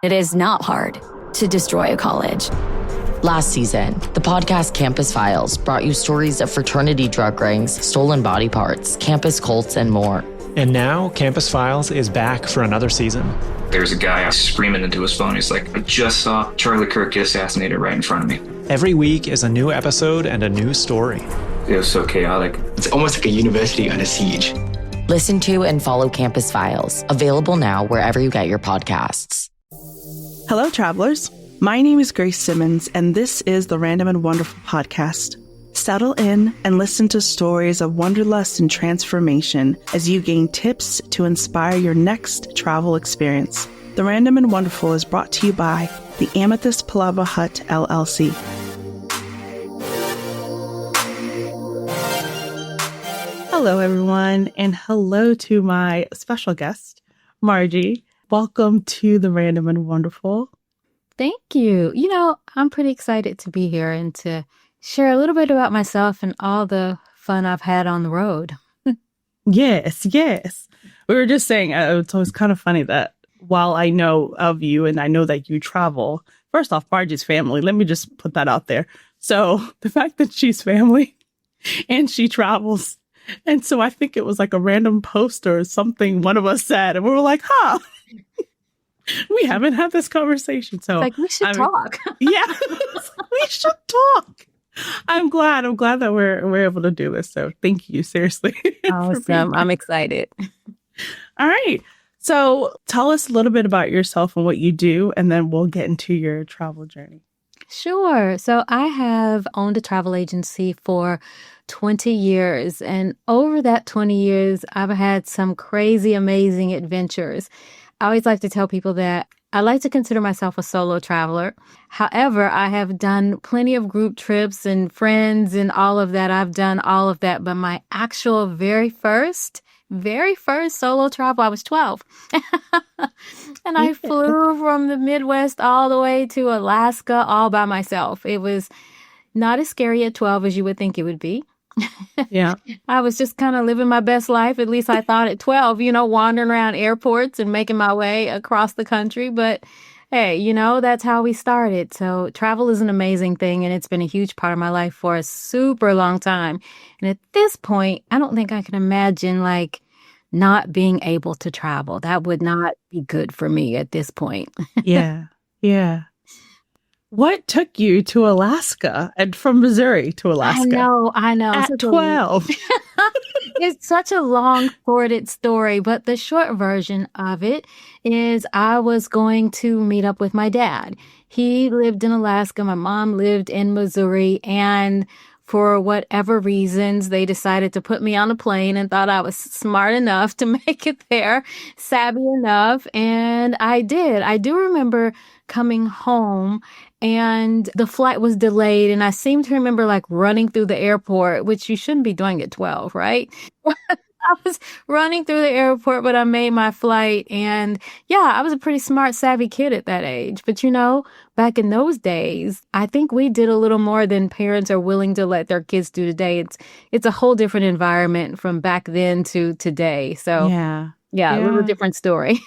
It is not hard to destroy a college. Last season, the podcast Campus Files brought you stories of fraternity drug rings, stolen body parts, campus cults, and more. And now, Campus Files is back for another season. There's a guy screaming into his phone. He's like, I just saw Charlie Kirk get assassinated right in front of me. Every week is a new episode and a new story. It was so chaotic. It's almost like a university under siege. Listen to and follow Campus Files, available now wherever you get your podcasts. Hello, travelers. My name is Grace Simmons, and this is the Random and Wonderful podcast. Settle in and listen to stories of wanderlust and transformation as you gain tips to inspire your next travel experience. The Random and Wonderful is brought to you by the Amethyst Palava Hut, LLC. Hello, everyone, and hello to my special guest, Margie. Welcome to the Random and Wonderful. Thank you. You know, I'm pretty excited to be here and to share a little bit about myself and all the fun I've had on the road. Yes. We were just saying, it's always kind of funny that while I know of you and I know that you travel, first off, Margie's family, let me just put that out there. So the fact that she's family and she travels. And so I think it was like a random post or something one of us said, and we were like, we haven't had this conversation. So like, we should talk. Yeah, we should talk. I'm glad that we're able to do this. So thank you, seriously. Awesome. I'm excited. All right. So tell us a little bit about yourself and what you do, and then we'll get into your travel journey. Sure. So I have owned a travel agency for 20 years. And over that 20 years, I've had some crazy, amazing adventures. I always like to tell people that I like to consider myself a solo traveler. However, I have done plenty of group trips and friends and all of that. I've done all of that. But my actual very first solo travel, I was 12. And I flew from the Midwest all the way to Alaska all by myself. It was not as scary at 12 as you would think it would be. Yeah. I was just kind of living my best life. At least I thought at 12, wandering around airports and making my way across the country. But hey, that's how we started. So travel is an amazing thing, and it's been a huge part of my life for a super long time. And at this point, I don't think I can imagine not being able to travel. That would not be good for me at this point. Yeah. What took you to Alaska and from Missouri to Alaska? I know. At 12. It's such a long, sordid story, but the short version of it is I was going to meet up with my dad. He lived in Alaska. My mom lived in Missouri, and for whatever reasons, they decided to put me on a plane and thought I was smart enough to make it there, savvy enough, and I did. I do remember coming home and the flight was delayed, and I seem to remember running through the airport, which you shouldn't be doing at 12, right? I was running through the airport, but I made my flight. And yeah, I was a pretty smart, savvy kid at that age. But back in those days, I think we did a little more than parents are willing to let their kids do today. It's a whole different environment from back then to today. So yeah, a little different story.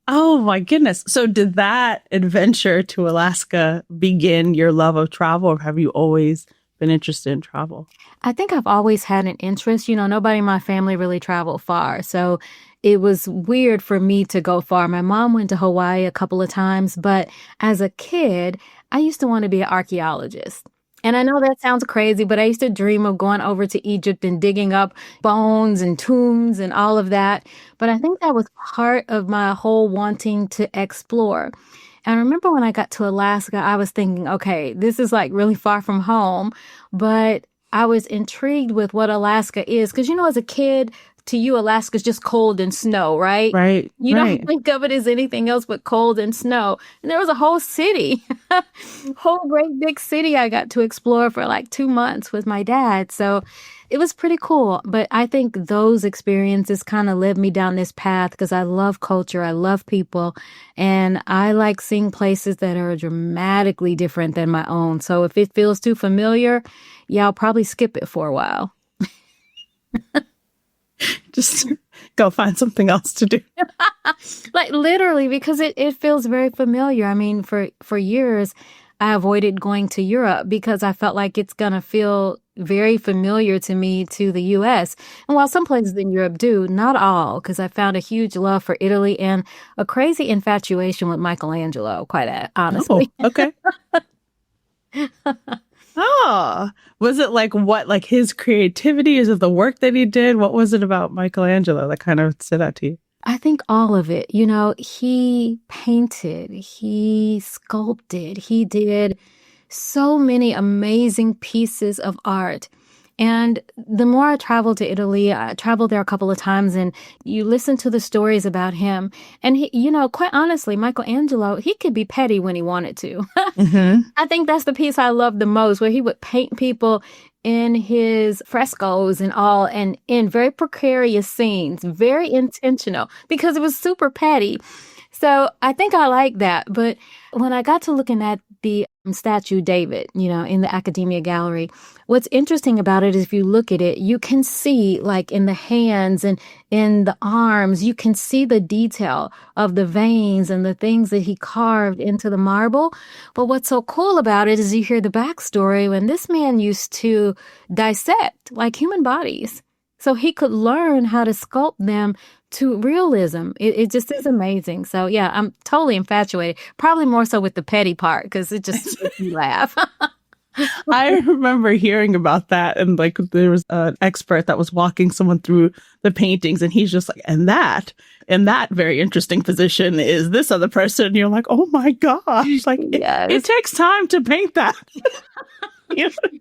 Oh my goodness. So did that adventure to Alaska begin your love of travel, or have you always been interested in travel? I think I've always had an interest. Nobody in my family really traveled far. So it was weird for me to go far. My mom went to Hawaii a couple of times, but as a kid, I used to want to be an archaeologist. And I know that sounds crazy, but I used to dream of going over to Egypt and digging up bones and tombs and all of that. But I think that was part of my whole wanting to explore. And I remember when I got to Alaska, I was thinking, okay, this is really far from home, but I was intrigued with what Alaska is. Because, as a kid, to you, Alaska's just cold and snow, right? Right. You don't think of it as anything else but cold and snow. And there was a whole city, whole great big city I got to explore for 2 months with my dad. So it was pretty cool. But I think those experiences kind of led me down this path because I love culture. I love people. And I like seeing places that are dramatically different than my own. So if it feels too familiar, I'll probably skip it for a while. Just go find something else to do. Like literally, because it feels very familiar. I mean, for years, I avoided going to Europe because I felt like it's going to feel very familiar to me to the U.S. And while some places in Europe do, not all, because I found a huge love for Italy and a crazy infatuation with Michelangelo, quite honestly. Oh, okay. Oh, was it like his creativity? Is it the work that he did? What was it about Michelangelo that kind of stood out to you? I think all of it. You know, he painted, he sculpted, he did so many amazing pieces of art. And the more I traveled to Italy, I traveled there a couple of times, and you listen to the stories about him. And he, you know, quite honestly, Michelangelo, he could be petty when he wanted to. Mm-hmm. I think that's the piece I love the most, where he would paint people in his frescoes and all, and in very precarious scenes, very intentional, because it was super petty. So I think I like that. But when I got to looking at the statue David, you know, in the Academia Gallery, what's interesting about it is if you look at it, you can see like in the hands and in the arms, you can see the detail of the veins and the things that he carved into the marble. But what's so cool about it is you hear the backstory when this man used to dissect like human bodies. So he could learn how to sculpt them to realism. It just is amazing. So yeah, I'm totally infatuated. Probably more so with the petty part because it just makes me laugh. I remember hearing about that, and like there was an expert that was walking someone through the paintings, and he's just like, and that in that very interesting position is this other person. And you're like, oh my gosh, like Yes. it takes time to paint that.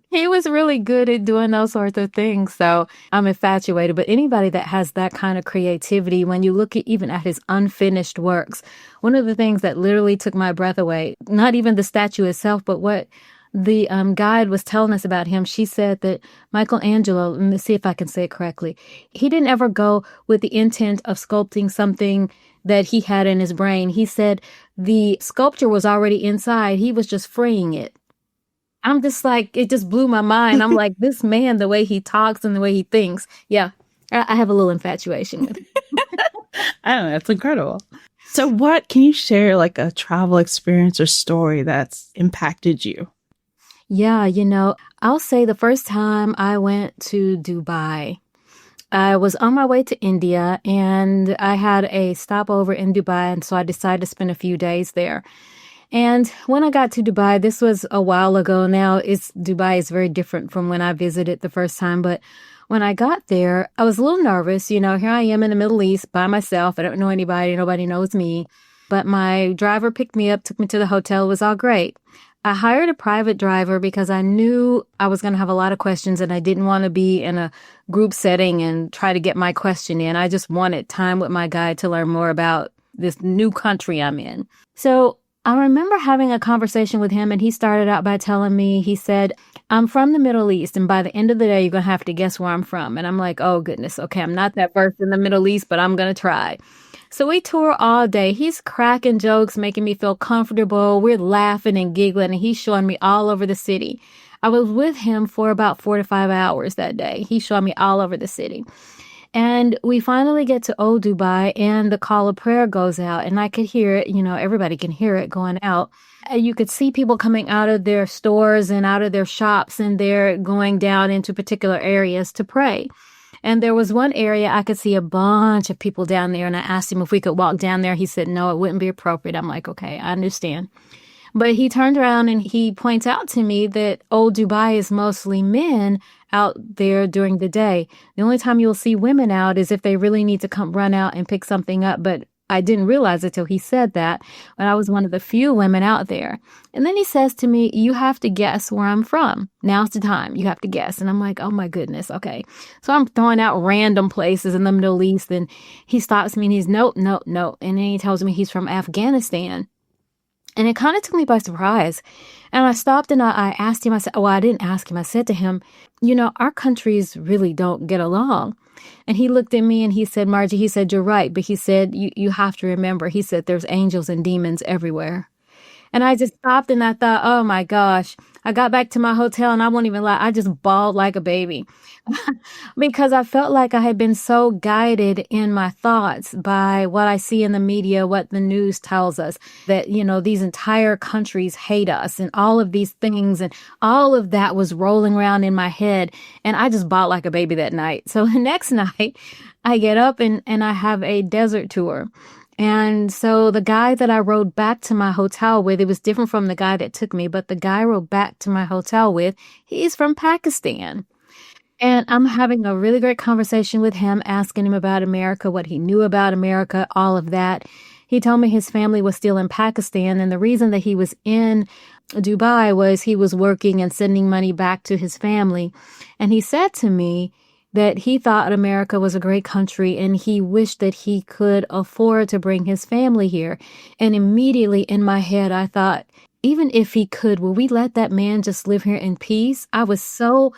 He was really good at doing those sorts of things. So I'm infatuated. But anybody that has that kind of creativity, when you look at even at his unfinished works, one of the things that literally took my breath away, not even the statue itself, but what the guide was telling us about him. She said that Michelangelo, let me see if I can say it correctly, he didn't ever go with the intent of sculpting something that he had in his brain. He said the sculpture was already inside. He was just freeing it. I'm just like, it just blew my mind. I'm like, this man, the way he talks and the way he thinks. Yeah, I have a little infatuation with him. I don't know. It's incredible. So what can you share, like a travel experience or story that's impacted you? Yeah, you know, I'll say the first time I went to Dubai, I was on my way to India and I had a stopover in Dubai. And so I decided to spend a few days there. And when I got to Dubai, this was a while ago now, Dubai is very different from when I visited the first time. But when I got there, I was a little nervous. You know, here I am in the Middle East by myself. I don't know anybody. Nobody knows me. But my driver picked me up, took me to the hotel. It was all great. I hired a private driver because I knew I was going to have a lot of questions and I didn't want to be in a group setting and try to get my question in. I just wanted time with my guide to learn more about this new country I'm in. So I remember having a conversation with him, and he started out by telling me, he said, I'm from the Middle East, and by the end of the day, you're going to have to guess where I'm from. And I'm like, oh, goodness. Okay, I'm not that versed in the Middle East, but I'm going to try. So we tour all day. He's cracking jokes, making me feel comfortable. We're laughing and giggling, and he's showing me all over the city. I was with him for about 4 to 5 hours that day. He showed me all over the city. And we finally get to Old Dubai and the call of prayer goes out and I could hear it, you know, everybody can hear it going out. And you could see people coming out of their stores and out of their shops and they're going down into particular areas to pray. And there was one area I could see a bunch of people down there and I asked him if we could walk down there. He said, no, it wouldn't be appropriate. I'm like, okay, I understand. But he turned around and he points out to me that Old Dubai is mostly men out there during the day. The only time you'll see women out is if they really need to come run out and pick something up. But I didn't realize it till he said that. But I was one of the few women out there. And then he says to me, you have to guess where I'm from. Now's the time. You have to guess. And I'm like, oh my goodness. Okay. So I'm throwing out random places in the Middle East. And he stops me and he's nope. And then he tells me he's from Afghanistan. And it kind of took me by surprise. And I stopped and I asked him, I said, well, I didn't ask him. I said to him, you know, our countries really don't get along. And he looked at me and he said, Margie, he said, you're right. But he said, you have to remember, he said, there's angels and demons everywhere. And I just stopped and I thought, oh my gosh, I got back to my hotel and I won't even lie, I just bawled like a baby because I felt like I had been so guided in my thoughts by what I see in the media, what the news tells us, that, these entire countries hate us and all of these things, and all of that was rolling around in my head. And I just bawled like a baby that night. So the next night I get up and I have a desert tour. And so the guy that I rode back to my hotel with, it was different from the guy that took me, but the guy I rode back to my hotel with, he's from Pakistan. And I'm having a really great conversation with him, asking him about America, what he knew about America, all of that. He told me his family was still in Pakistan, and the reason that he was in Dubai was he was working and sending money back to his family. And he said to me that he thought America was a great country and he wished that he could afford to bring his family here. And immediately in my head, I thought, even if he could, will we let that man just live here in peace? I was so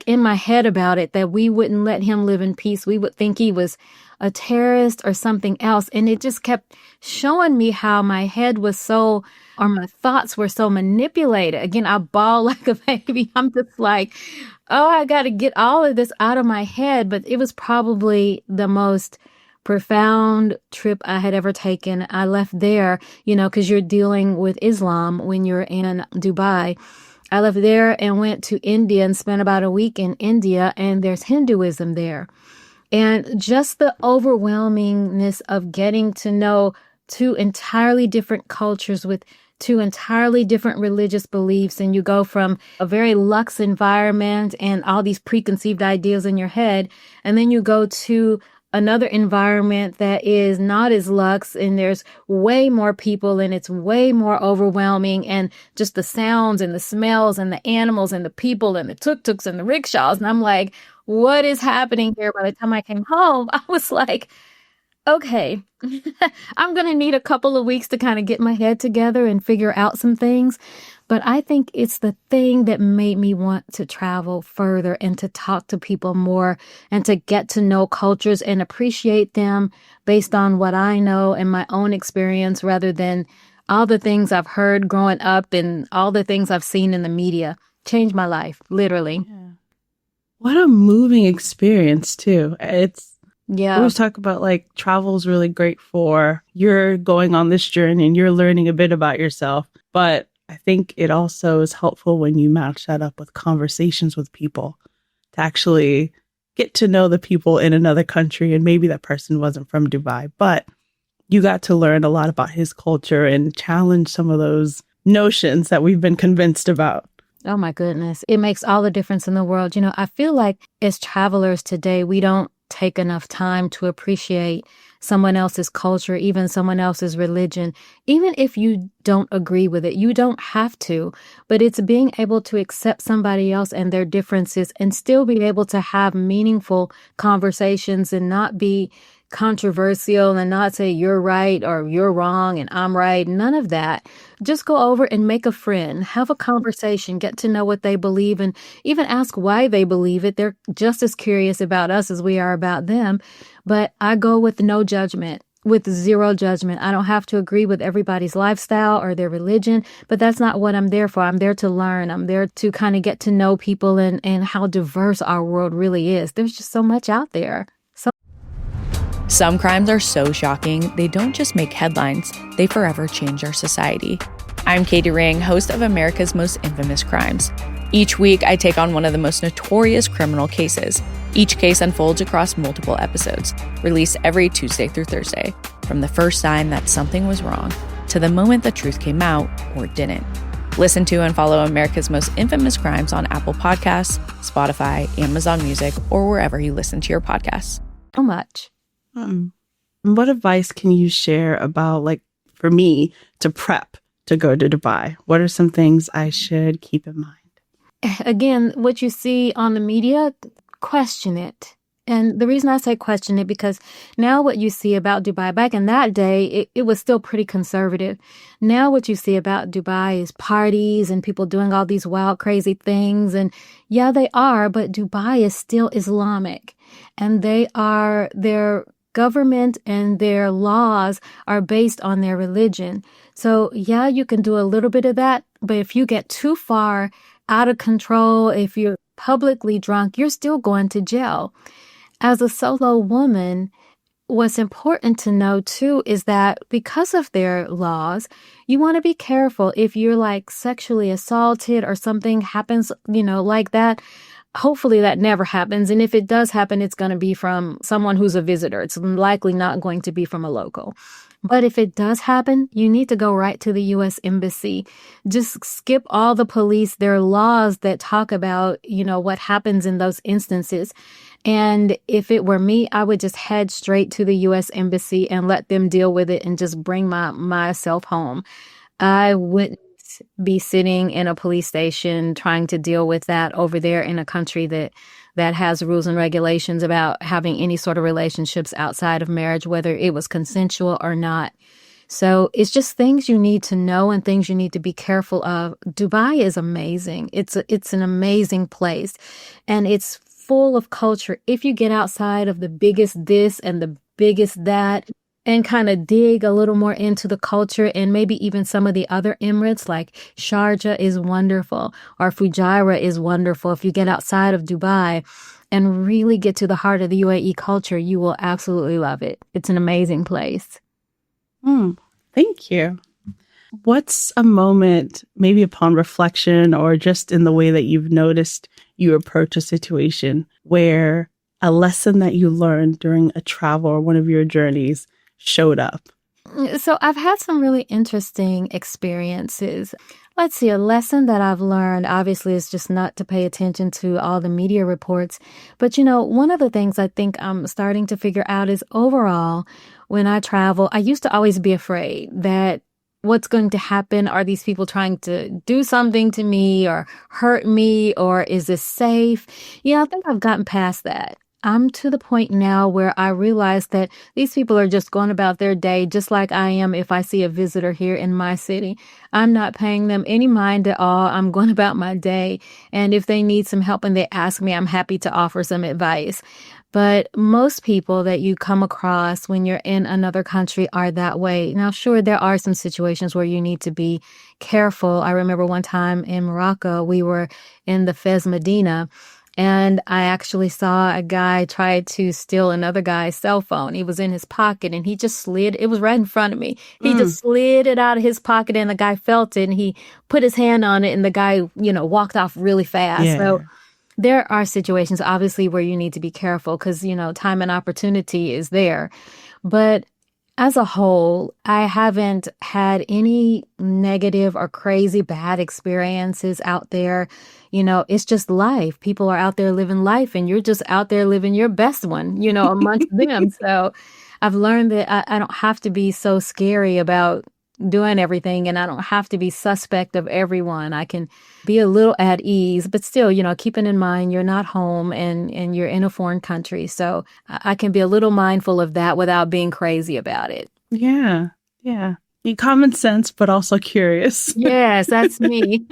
in my head about it that we wouldn't let him live in peace. We would think he was a terrorist or something else. And it just kept showing me how my head was my thoughts were so manipulated. Again, I bawl like a baby. I'm just like, oh, I got to get all of this out of my head. But it was probably the most profound trip I had ever taken. I left there, because you're dealing with Islam when you're in Dubai. I left there and went to India and spent about a week in India, and there's Hinduism there. And just the overwhelmingness of getting to know two entirely different cultures with two entirely different religious beliefs. And you go from a very luxe environment and all these preconceived ideas in your head, and then you go to another environment that is not as luxe, and there's way more people, and it's way more overwhelming, and just the sounds and the smells and the animals and the people and the tuk-tuks and the rickshaws. And I'm like, what is happening here? By the time I came home, I was like, okay, I'm going to need a couple of weeks to kind of get my head together and figure out some things. But I think it's the thing that made me want to travel further and to talk to people more and to get to know cultures and appreciate them based on what I know and my own experience, rather than all the things I've heard growing up and all the things I've seen in the media. Changed my life, literally. Yeah. What a moving experience, too. We always talk about travel is really great for you're going on this journey and you're learning a bit about yourself. But I think it also is helpful when you match that up with conversations with people to actually get to know the people in another country. And maybe that person wasn't from Dubai, but you got to learn a lot about his culture and challenge some of those notions that we've been convinced about. Oh my goodness. It makes all the difference in the world. I feel like as travelers today, we don't take enough time to appreciate someone else's culture, even someone else's religion. Even if you don't agree with it, you don't have to, but it's being able to accept somebody else and their differences and still be able to have meaningful conversations and not be controversial and not say you're right or you're wrong and I'm right. None of that. Just go over and make a friend, have a conversation, get to know what they believe, and even ask why they believe it. They're just as curious about us as we are about them. But I go with no judgment, with zero judgment. I don't have to agree with everybody's lifestyle or their religion, but that's not what I'm there for. I'm there to learn. I'm there to kind of get to know people and how diverse our world really is. There's just so much out there. Some crimes are so shocking, they don't just make headlines, they forever change our society. I'm Katie Ring, host of America's Most Infamous Crimes. Each week, I take on one of the most notorious criminal cases. Each case unfolds across multiple episodes, released every Tuesday through Thursday, from the first sign that something was wrong to the moment the truth came out or didn't. Listen to and follow America's Most Infamous Crimes on Apple Podcasts, Spotify, Amazon Music, or wherever you listen to your podcasts. So much. What advice can you share about, for me to prep to go to Dubai? What are some things I should keep in mind? Again, what you see on the media, question it. And the reason I say question it, because now what you see about Dubai, back in that day, it was still pretty conservative. Now what you see about Dubai is parties and people doing all these wild, crazy things. And yeah, they are, but Dubai is still Islamic. And they're government and their laws are based on their religion. So yeah, you can do a little bit of that, but if you get too far out of control, if you're publicly drunk, you're still going to jail. As a solo woman, what's important to know too is that because of their laws, you want to be careful if you're like sexually assaulted or something happens, like that. Hopefully that never happens. And if it does happen, it's going to be from someone who's a visitor. It's likely not going to be from a local. But if it does happen, you need to go right to the U.S. Embassy. Just skip all the police. There are laws that talk about, what happens in those instances. And if it were me, I would just head straight to the U.S. Embassy and let them deal with it and just bring myself home. I wouldn't be sitting in a police station trying to deal with that over there in a country that has rules and regulations about having any sort of relationships outside of marriage, whether it was consensual or not. So it's just things you need to know and things you need to be careful of. Dubai is amazing. It's an amazing place, and it's full of culture. If you get outside of the biggest this and the biggest that and kind of dig a little more into the culture and maybe even some of the other Emirates, like Sharjah is wonderful or Fujairah is wonderful. If you get outside of Dubai and really get to the heart of the UAE culture, you will absolutely love it. It's an amazing place. Thank you. What's a moment, maybe upon reflection or just in the way that you've noticed you approach a situation, where a lesson that you learned during a travel or one of your journeys showed up? So I've had some really interesting experiences. Let's see, a lesson that I've learned, obviously, is just not to pay attention to all the media reports. But, one of the things I think I'm starting to figure out is overall, when I travel, I used to always be afraid that what's going to happen? Are these people trying to do something to me or hurt me, or is this safe? I think I've gotten past that. I'm to the point now where I realize that these people are just going about their day just like I am if I see a visitor here in my city. I'm not paying them any mind at all. I'm going about my day. And if they need some help and they ask me, I'm happy to offer some advice. But most people that you come across when you're in another country are that way. Now, sure, there are some situations where you need to be careful. I remember one time in Morocco, we were in the Fez Medina, and I actually saw a guy try to steal another guy's cell phone. He was in his pocket and he just slid. It was right in front of me. He just slid it out of his pocket and the guy felt it and he put his hand on it and the guy, walked off really fast. Yeah. So there are situations, obviously, where you need to be careful because, time and opportunity is there. But as a whole, I haven't had any negative or crazy bad experiences out there. It's just life. People are out there living life and you're just out there living your best one, amongst them. So I've learned that I don't have to be so scary about doing everything and I don't have to be suspect of everyone. I can be a little at ease, but still, keeping in mind you're not home and you're in a foreign country. So I can be a little mindful of that without being crazy about it. Yeah. Common sense, but also curious. Yes, that's me.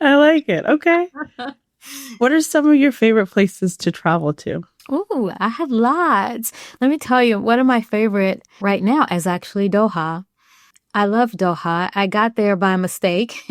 I like it. Okay. What are some of your favorite places to travel to? Oh, I have lots. Let me tell you, one of my favorite right now is actually Doha. I love Doha. I got there by mistake.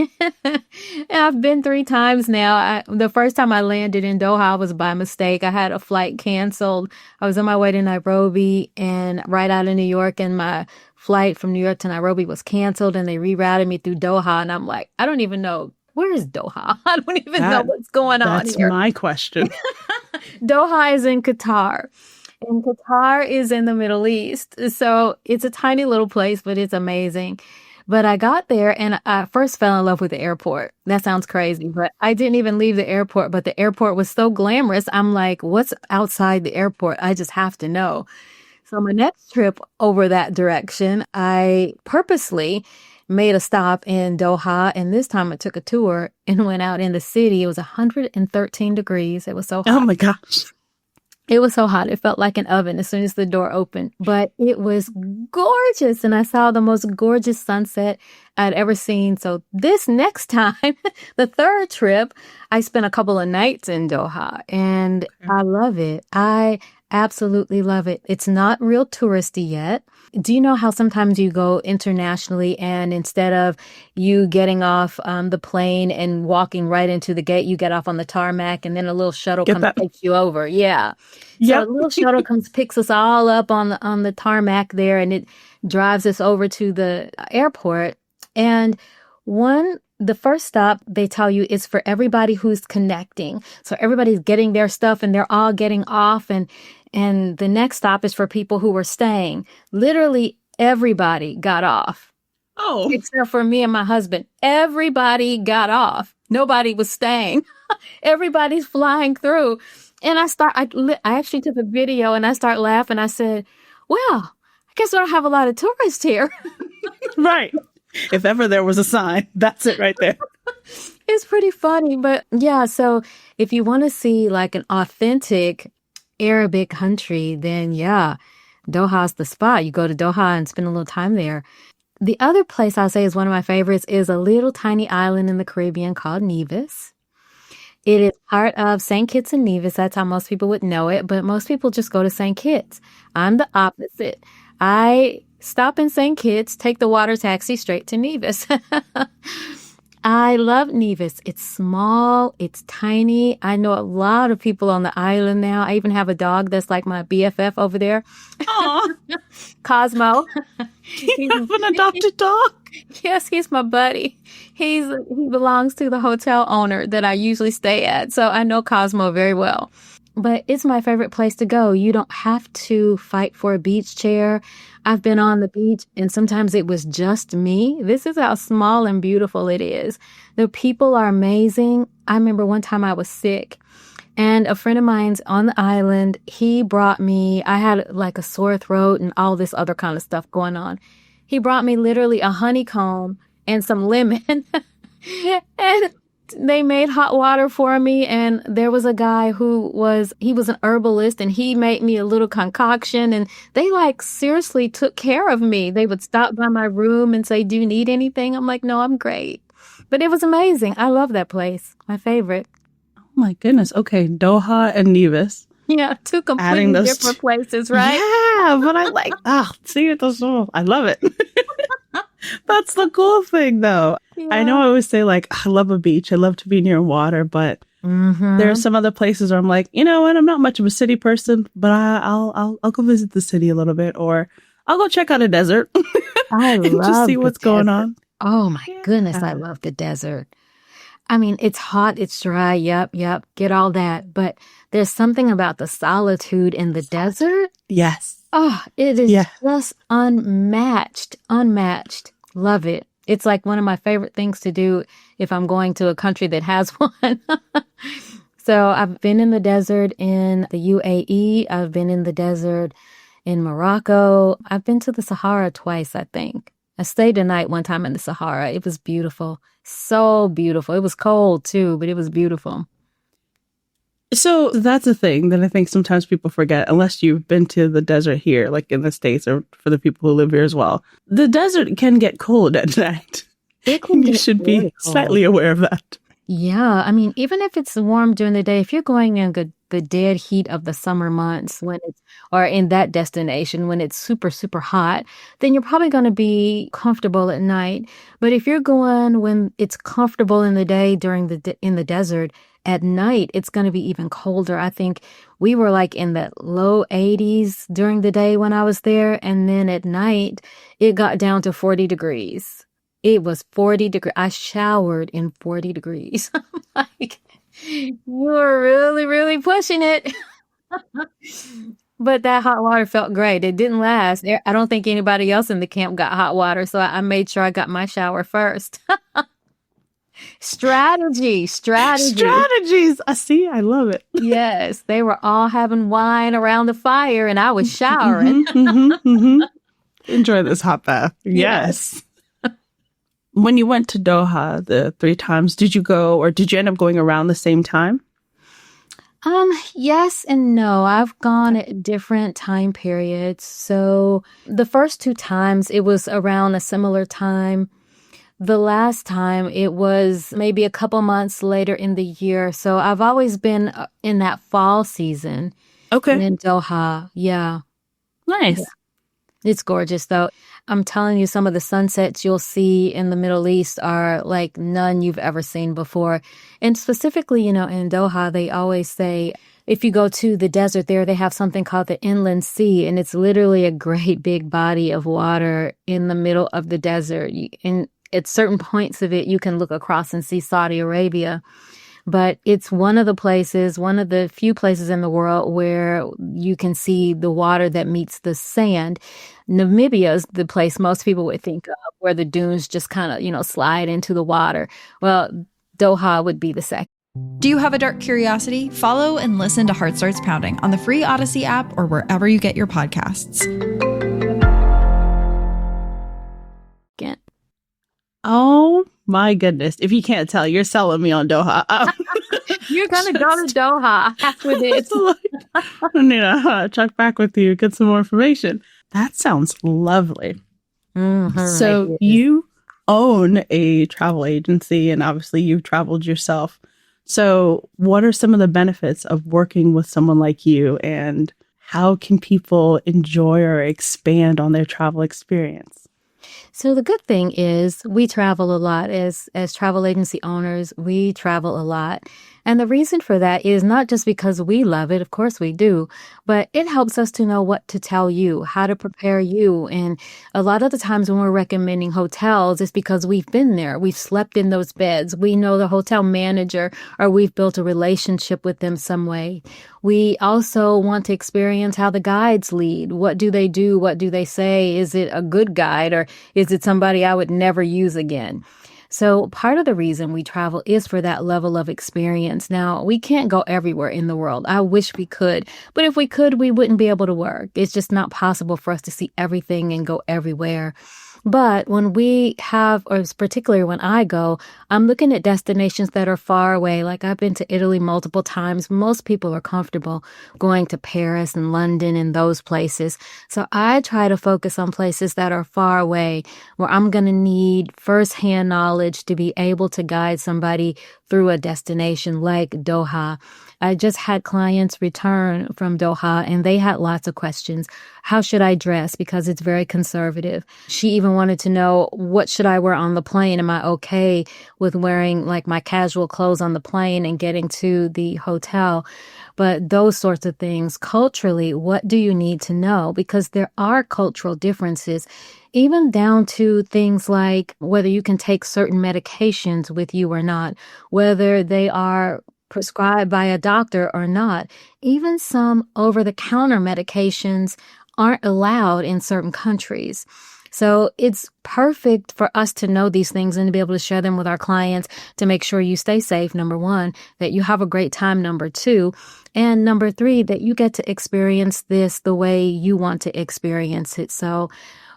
And I've been 3 times now. The first time I landed in Doha was by mistake. I had a flight canceled. I was on my way to Nairobi and right out of New York, and my flight from New York to Nairobi was canceled and they rerouted me through Doha. And I'm like, I don't even know. Where is Doha? I don't even know what's going on here. That's my question. Doha is in Qatar. And Qatar is in the Middle East. So it's a tiny little place, but it's amazing. But I got there and I first fell in love with the airport. That sounds crazy, but I didn't even leave the airport. But the airport was so glamorous. I'm like, what's outside the airport? I just have to know. So my next trip over that direction, I purposely made a stop in Doha. And this time I took a tour and went out in the city. It was 113 degrees. It was so hot. Oh my gosh. It was so hot. It felt like an oven as soon as the door opened, but it was gorgeous. And I saw the most gorgeous sunset I'd ever seen. So this next time, the third trip, I spent a couple of nights in Doha and I love it. I Absolutely love it. It's not real touristy yet. Do you know how sometimes you go internationally and instead of you getting off the plane and walking right into the gate, you get off on the tarmac and then a little shuttle Get comes that? takes you over. Yeah. So Yep. a little shuttle comes picks us all up on the tarmac there and it drives us over to the airport. And the first stop they tell you is for everybody who's connecting. So everybody's getting their stuff and they're all getting off and the next stop is for people who were staying. Literally everybody got off. Oh, Except for me and my husband. Everybody got off. Nobody was staying. Everybody's flying through. And I actually took a video and I start laughing. I said, well, I guess we don't have a lot of tourists here. right. If ever there was a sign, that's it right there. It's pretty funny. But yeah, so if you want to see like an authentic Arabic country, then yeah, Doha's the spot. You go to Doha and spend a little time there. The other place I'll say is one of my favorites is a little tiny island in the Caribbean called Nevis. It is part of St. Kitts and Nevis. That's how most people would know it, but most people just go to St. Kitts. I'm the opposite. I stop in St. Kitts, take the water taxi straight to Nevis. I love Nevis. It's small. It's tiny. I know a lot of people on the island now. I even have a dog that's like my BFF over there. Aw, Cosmo. you have an adopted dog? Yes, he's my buddy. He belongs to the hotel owner that I usually stay at. So I know Cosmo very well. But it's my favorite place to go. You don't have to fight for a beach chair. I've been on the beach and sometimes it was just me. This is how small and beautiful it is. The people are amazing. I remember one time I was sick and a friend of mine's on the island. He brought me, I had like a sore throat and all this other kind of stuff going on. He brought me literally a honeycomb and some lemon and they made hot water for me. And there was a guy he was an herbalist and he made me a little concoction and they like seriously took care of me. They would stop by my room and say, do you need anything? I'm like, no, I'm great. But it was amazing. I love that place. My favorite. Oh my goodness. Okay, Doha and Nevis. Yeah, two completely different places, right? Yeah, but I like, I love it. That's the cool thing, though. Yeah. I know I always say, like, I love a beach. I love to be near water, but there are some other places where I'm like, you know what? I'm not much of a city person, but I'll go visit the city a little bit, or I'll go check out a desert and just see what's going on. Oh my goodness, I love the desert. I mean, it's hot, it's dry. Yep, get all that. But there's something about the solitude in the desert. Yes. Oh, it is just unmatched. Love it. It's like one of my favorite things to do if I'm going to a country that has one. So I've been in the desert in the UAE. I've been in the desert in Morocco. I've been to the Sahara twice, I think. I stayed a night one time in the Sahara. It was beautiful. So beautiful. It was cold too, but it was beautiful. So that's a thing that I think sometimes people forget, unless you've been to the desert here, like in the States, or for the people who live here as well. The desert can get cold at night. You should be slightly aware of that. Yeah. I mean, even if it's warm during the day, if you're going in the dead heat of the summer months or in that destination when it's super, super hot, then you're probably going to be comfortable at night. But if you're going when it's comfortable in the day in the desert, at night, it's going to be even colder. I think we were like in the low 80s during the day when I was there. And then at night, it got down to 40 degrees. It was 40 degrees. I showered in 40 degrees. I'm like, you were really, really pushing it. But that hot water felt great. It didn't last. I don't think anybody else in the camp got hot water. So I made sure I got my shower first. Strategies. I see. I love it. Yes. They were all having wine around the fire and I was showering. Enjoy this hot bath. Yes. When you went to Doha the 3 times, did you end up going around the same time? Yes and no. I've gone at different time periods. So the first 2 times it was around a similar time. The last time it was maybe a couple months later in the year. So I've always been in that fall season. Okay. in Doha. Yeah. Nice. It's gorgeous, though. I'm telling you, some of the sunsets you'll see in the Middle East are like none you've ever seen before. And specifically, in Doha, they always say, if you go to the desert there, they have something called the Inland Sea, and it's literally a great big body of water in the middle of the desert. And at certain points of it, you can look across and see Saudi Arabia. But it's one of the few places in the world where you can see the water that meets the sand. Namibia is the place most people would think of, where the dunes just kind of, slide into the water. Well, Doha would be the second. Do you have a dark curiosity? Follow and listen to Heart Starts Pounding on the free Odyssey app or wherever you get your podcasts. Oh my goodness. If you can't tell, you're selling me on Doha. You're going to go to Doha after this. I need to check back with you, get some more information. That sounds lovely. So you own a travel agency, and obviously you've traveled yourself. So what are some of the benefits of working with someone like you, and how can people enjoy or expand on their travel experience? So the good thing is we travel a lot. As travel agency owners, we travel a lot. And the reason for that is not just because we love it, of course we do, but it helps us to know what to tell you, how to prepare you. And a lot of the times when we're recommending hotels, it's because we've been there. We've slept in those beds. We know the hotel manager, or we've built a relationship with them some way. We also want to experience how the guides lead. What do they do? What do they say? Is it a good guide, or is it somebody I would never use again? So part of the reason we travel is for that level of experience. Now, we can't go everywhere in the world. I wish we could. But if we could, we wouldn't be able to work. It's just not possible for us to see everything and go everywhere. But when we have, or particularly when I go, I'm looking at destinations that are far away. Like I've been to Italy multiple times. Most people are comfortable going to Paris and London and those places. So I try to focus on places that are far away, where I'm going to need firsthand knowledge to be able to guide somebody through a destination like Doha. I just had clients return from Doha, and they had lots of questions. How should I dress? Because it's very conservative. She even wanted to know, what should I wear on the plane? Am I okay with wearing like my casual clothes on the plane and getting to the hotel? But those sorts of things, culturally, what do you need to know? Because there are cultural differences, even down to things like whether you can take certain medications with you or not, whether they are prescribed by a doctor or not. Even some over-the-counter medications aren't allowed in certain countries. So it's perfect for us to know these things and to be able to share them with our clients to make sure you stay safe, number one, that you have a great time, number two, and number three, that you get to experience this the way you want to experience it. So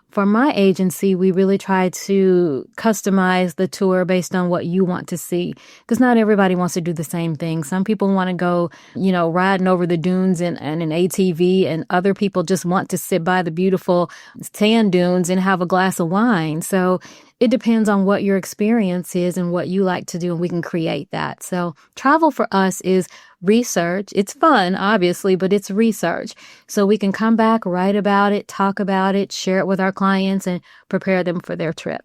for my agency, we really try to customize the tour based on what you want to see, because not everybody wants to do the same thing. Some people want to go, riding over the dunes in an ATV, and other people just want to sit by the beautiful sand dunes and have a glass of wine. So it depends on what your experience is and what you like to do, and we can create that. So travel for us is research. It's fun, obviously, but it's research. So we can come back, write about it, talk about it, share it with our clients, and prepare them for their trip.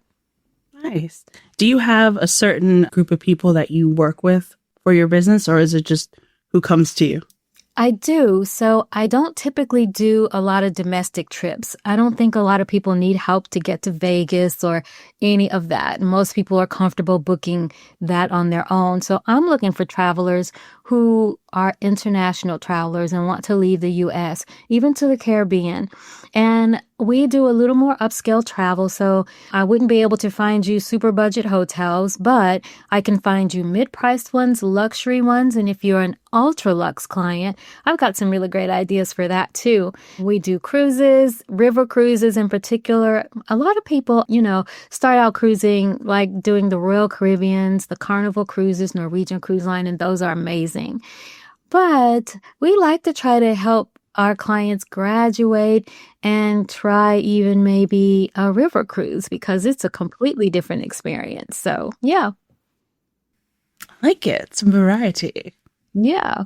Nice. Do you have a certain group of people that you work with for your business, or is it just who comes to you? I do. So I don't typically do a lot of domestic trips. I don't think a lot of people need help to get to Vegas or any of that. Most people are comfortable booking that on their own. So I'm looking for travelers who are international travelers and want to leave the U.S., even to the Caribbean. And we do a little more upscale travel, so I wouldn't be able to find you super budget hotels, but I can find you mid-priced ones, luxury ones, and if you're an ultra-luxe client, I've got some really great ideas for that too. We do cruises, river cruises in particular. A lot of people, start out cruising, like doing the Royal Caribbeans, the Carnival Cruises, Norwegian Cruise Line, and those are amazing. But we like to try to help our clients graduate and try even maybe a river cruise, because it's a completely different experience. So, yeah. I like it. Some variety. Yeah.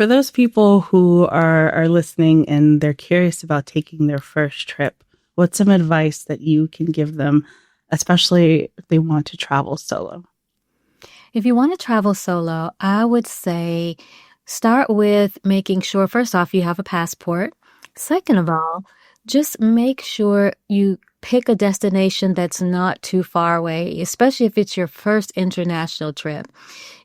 For those people who are listening and they're curious about taking their first trip, what's some advice that you can give them, especially if they want to travel solo? If you want to travel solo, I would say start with making sure, first off, you have a passport. Second of all, just make sure you pick a destination that's not too far away, especially if it's your first international trip.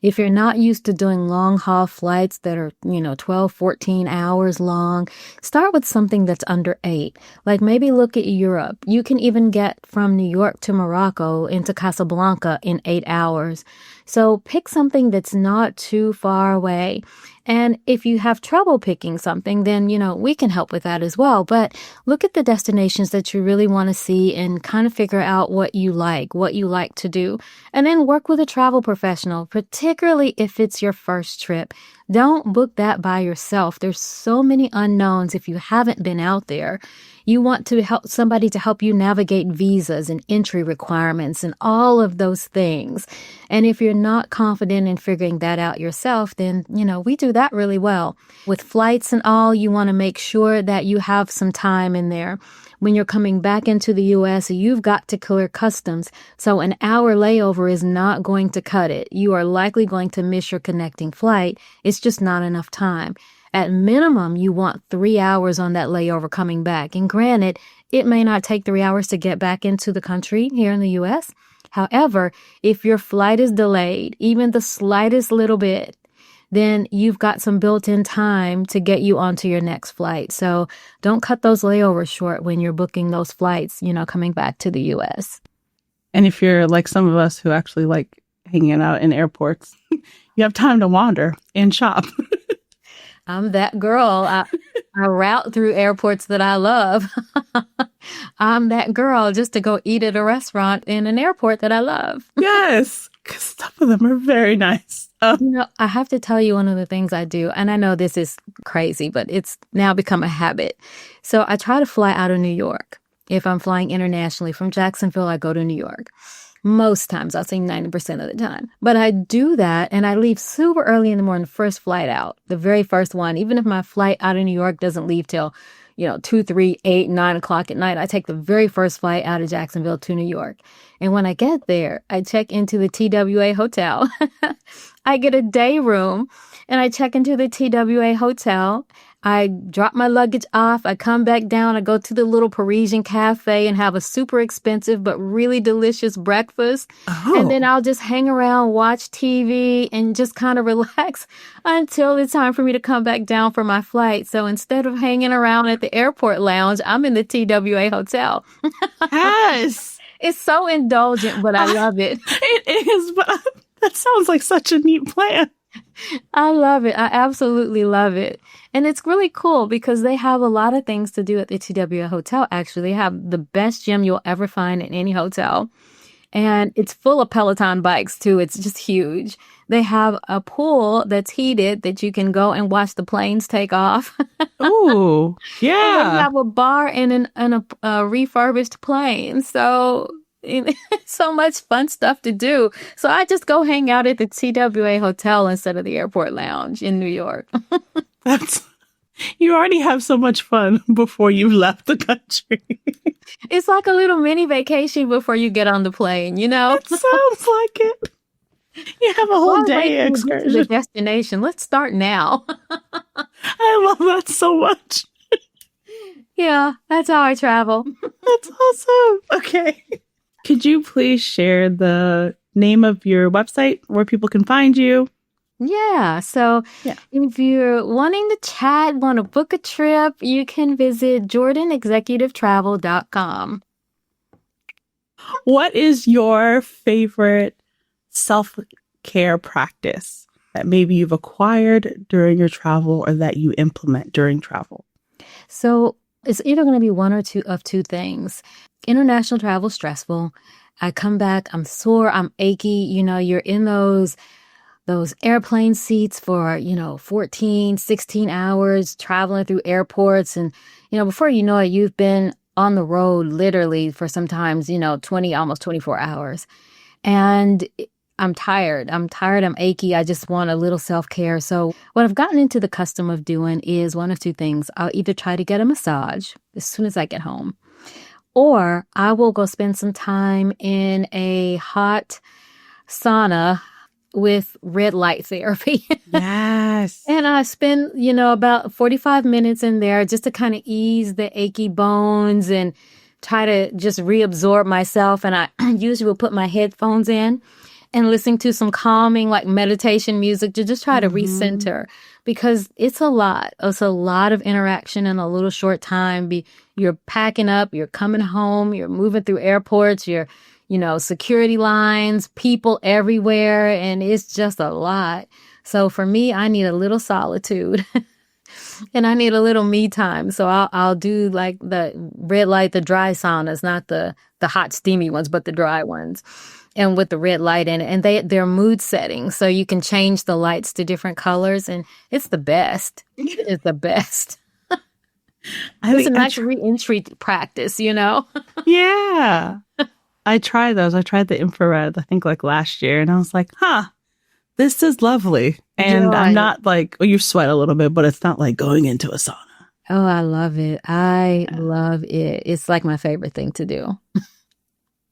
If you're not used to doing long haul flights that are, 12, 14 hours long, start with something that's under 8. Like maybe look at Europe. You can even get from New York to Morocco into Casablanca in 8 hours. So pick something that's not too far away. And if you have trouble picking something, then, we can help with that as well. But look at the destinations that you really want to see and kind of figure out what you like to do. And then work with a travel professional, particularly if it's your first trip. Don't book that by yourself. There's so many unknowns if you haven't been out there. You want to help somebody to help you navigate visas and entry requirements and all of those things. And if you're not confident in figuring that out yourself, then, we do that really well. With flights and all, you want to make sure that you have some time in there. When you're coming back into the U.S., you've got to clear customs. So an hour layover is not going to cut it. You are likely going to miss your connecting flight. It's just not enough time. At minimum, you want 3 hours on that layover coming back. And granted, it may not take 3 hours to get back into the country here in the U.S. However, if your flight is delayed, even the slightest little bit, then you've got some built-in time to get you onto your next flight. So don't cut those layovers short when you're booking those flights, coming back to the U.S. And if you're like some of us who actually like hanging out in airports, you have time to wander and shop. I'm that girl. I route through airports that I love. I'm that girl just to go eat at a restaurant in an airport that I love. Yes, because some of them are very nice. I have to tell you one of the things I do, and I know this is crazy, but it's now become a habit. So I try to fly out of New York. If I'm flying internationally from Jacksonville, I go to New York. Most times, I'll say 90% of the time. But I do that, and I leave super early in the morning, first flight out, the very first one. Even if my flight out of New York doesn't leave till 2, 3, 8, 9 o'clock at night, I take the very first flight out of Jacksonville to New York. And when I get there, I check into the TWA hotel. I get a day room and I check into the TWA hotel. I drop my luggage off. I come back down. I go to the little Parisian cafe and have a super expensive but really delicious breakfast. Oh. And then I'll just hang around, watch TV, and just kind of relax until it's time for me to come back down for my flight. So instead of hanging around at the airport lounge, I'm in the TWA hotel. Yes. It's so indulgent, but I love it. It is, but that sounds like such a neat plan. I love it. I absolutely love it. And it's really cool because they have a lot of things to do at the TWA hotel. Actually, they have the best gym you'll ever find in any hotel. And it's full of Peloton bikes too. It's just huge. They have a pool that's heated that you can go and watch the planes take off. Ooh, yeah. And they have a bar and a refurbished plane. So so much fun stuff to do. So I just go hang out at the TWA hotel instead of the airport lounge in New York. You already have so much fun before you left the country. It's like a little mini vacation before you get on the plane, It sounds like it. You have a whole day excursion. To the destination. Let's start now. I love that so much. Yeah, that's how I travel. That's awesome. Okay. Could you please share the name of your website where people can find you? Yeah. So if you're wanting to chat, want to book a trip, you can visit jordanexecutivetravel.com. What is your favorite self-care practice that maybe you've acquired during your travel or that you implement during travel? So it's either going to be one or two of two things. International travel is stressful. I come back, I'm sore, I'm achy. You're in those airplane seats for, 14, 16 hours traveling through airports. And, before you know it, you've been on the road literally for sometimes, 20, almost 24 hours. And I'm tired. I'm achy. I just want a little self-care. So what I've gotten into the custom of doing is one of two things. I'll either try to get a massage as soon as I get home, or I will go spend some time in a hot sauna with red light therapy. Yes. And I spend, about 45 minutes in there just to kind of ease the achy bones and try to just reabsorb myself. And I usually will put my headphones in and listen to some calming, like meditation music to just try to recenter, because it's a lot. It's a lot of interaction in a little short time. You're packing up, you're coming home, you're moving through airports, you're security lines, people everywhere, and it's just a lot. So for me, I need a little solitude and I need a little me time. So I'll do like the red light, the dry saunas, not the hot steamy ones, but the dry ones. And with the red light in it, and they're mood setting. So you can change the lights to different colors, and it's the best. It's the best. It's a nice re-entry practice, Yeah. I tried those. I tried the infrared, I think like last year, and I was like, this is lovely. And I'm not like, you sweat a little bit, but it's not like going into a sauna. Oh, I love it. I love it. It's like my favorite thing to do.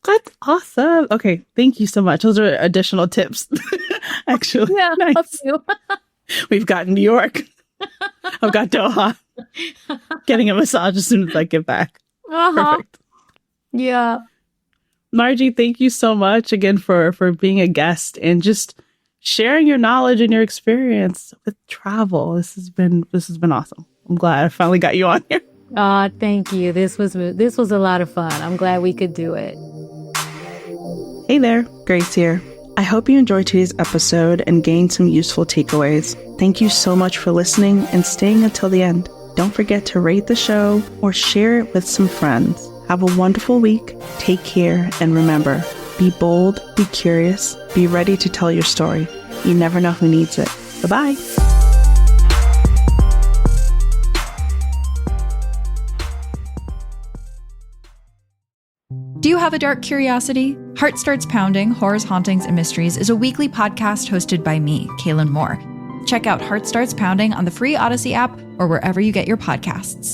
That's awesome. Okay. Thank you so much. Those are additional tips. Actually. Yeah, nice. love you. We've got New York. I've got Doha. Getting a massage as soon as I get back. Perfect. Yeah. Margie, thank you so much again for being a guest and just sharing your knowledge and your experience with travel. This has been awesome. I'm glad I finally got you on here. Thank you. This was a lot of fun. I'm glad we could do it. Hey there, Grace here. I hope you enjoyed today's episode and gained some useful takeaways. Thank you so much for listening and staying until the end. Don't forget to rate the show or share it with some friends. Have a wonderful week. Take care. And remember, be bold, be curious, be ready to tell your story. You never know who needs it. Bye-bye. Do you have a dark curiosity? Heart Starts Pounding, Horrors, Hauntings, and Mysteries is a weekly podcast hosted by me, Kaylin Moore. Check out Heart Starts Pounding on the free Odyssey app or wherever you get your podcasts.